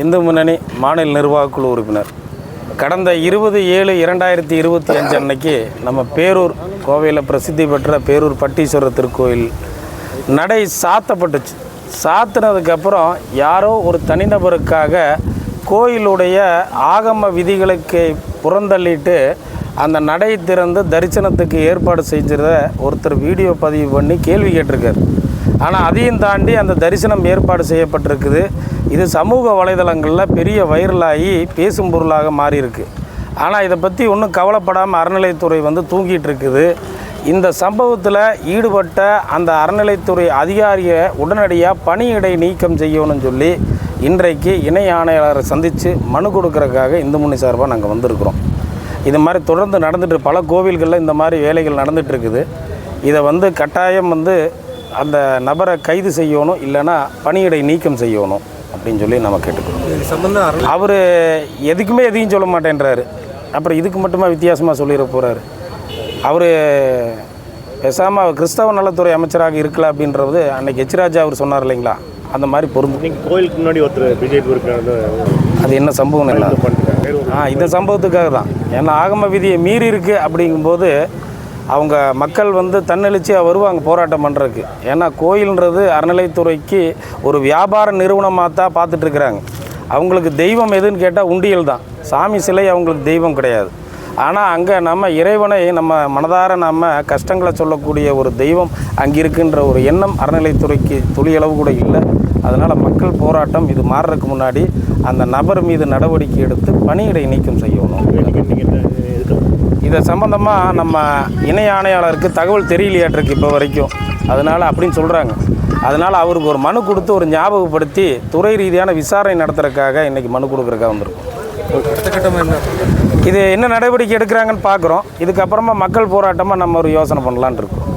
இந்து முன்னணி மாநில நிர்வாகக் குழு உறுப்பினர். கடந்த 20/7/2025 அன்னைக்கு நம்ம பேரூர் கோவையில் பிரசித்தி பெற்ற பேரூர் பட்டீஸ்வரர் திருக்கோயில் நடை சாத்தப்பட்டுச்சு. சாத்தினதுக்கப்புறம் யாரோ ஒரு தனிநபருக்காக கோயிலுடைய ஆகம விதிகளுக்கு புறந்தள்ளிட்டு அந்த நடை திறந்து தரிசனத்துக்கு ஏற்பாடு செஞ்சத ஒருத்தர் வீடியோ பதிவு பண்ணி கேள்வி கேட்டிருக்கார். ஆனால் அதையும் தாண்டி அந்த தரிசனம் ஏற்பாடு செய்யப்பட்டிருக்குது. இது சமூக வலைதளங்களில் பெரிய வைரலாகி பேசும் பொருளாக மாறியிருக்கு. ஆனால் இதை பற்றி ஒன்றும் கவலைப்படாமல் அறநிலைத்துறை தூங்கிட்டு இருக்குது. இந்த சம்பவத்தில் ஈடுபட்ட அந்த அறநிலைத்துறை அதிகாரியை உடனடியாக பணியிடை நீக்கம் செய்யணும்னு சொல்லி இன்றைக்கு இணை ஆணையாளரை சந்தித்து மனு கொடுக்கறதுக்காக இந்து முன்னணி சார்பாக நாங்கள் வந்திருக்கிறோம். இது மாதிரி தொடர்ந்து நடந்துட்டு பல கோவில்களில் இந்த மாதிரி வேலைகள் நடந்துகிட்ருக்குது. இதை கட்டாயம் அந்த நபரை கைது செய்யணும், இல்லைன்னா பணியிடை நீக்கம் செய்யணும் அப்படின்னு சொல்லி நம்ம கேட்டுக்கிறோம். அவர் எதையும் சொல்ல மாட்டேன்றாரு. அப்புறம் இதுக்கு மட்டுமா வித்தியாசமாக சொல்லிட போகிறாரு. அவர் பேசாமல் கிறிஸ்தவ நலத்துறை அமைச்சராக இருக்கல அப்படின்றது அன்றைக்கி எச்ராஜா அவர் சொன்னார் இல்லைங்களா, அந்த மாதிரி பொருந்தும். நீங்கள் கோயிலுக்கு முன்னாடி ஒருத்தர் பிஜேபி இருக்கிறது அது என்ன சம்பவம் இல்லை, இந்த சம்பவத்துக்காக தான். ஏன்னா ஆகம விதியை மீறி இருக்குது அப்படிங்கும்போது அவங்க மக்கள் தன்னெழுச்சியாக வருவாங்க போராட்டம் பண்ணுறதுக்கு. ஏன்னா கோயில்ன்றது அறநிலைத்துறைக்கு ஒரு வியாபார நிறுவனமாக தான் பார்த்துட்ருக்குறாங்க. அவங்களுக்கு தெய்வம் எதுன்னு கேட்டால் உண்டியல் தான், சாமி சிலை அவங்களுக்கு தெய்வம் கிடையாது. ஆனால் அங்கே நம்ம இறைவனை நம்ம மனதார நம்ம கஷ்டங்களை சொல்லக்கூடிய ஒரு தெய்வம் அங்கே இருக்குன்ற ஒரு எண்ணம் அறநிலைத்துறைக்கு துளியளவு கூட இல்லை. அதனால் மக்கள் போராட்டம் இது மாறுறதுக்கு முன்னாடி அந்த நபர் மீது நடவடிக்கை எடுத்து பணியிடை நீக்கம் செய்யணும். இதை சம்பந்தமாக நம்ம இணை ஆணையாளருக்கு தகவல் தெரியலையாட்டிருக்கு இப்போ வரைக்கும். அதனால் அப்படின்னு சொல்கிறாங்க. அதனால் அவருக்கு ஒரு மனு கொடுத்து ஒரு ஞாபகப்படுத்தி துறை ரீதியான விசாரணை நடத்துறதுக்காக இன்றைக்கி மனு கொடுக்குறதுக்காக வந்திருக்கும். இது என்ன நடவடிக்கை எடுக்கிறாங்கன்னு பார்க்குறோம். இதுக்கப்புறமா மக்கள் போராட்டமாக நம்ம ஒரு யோசனை பண்ணலான் இருக்கோம்.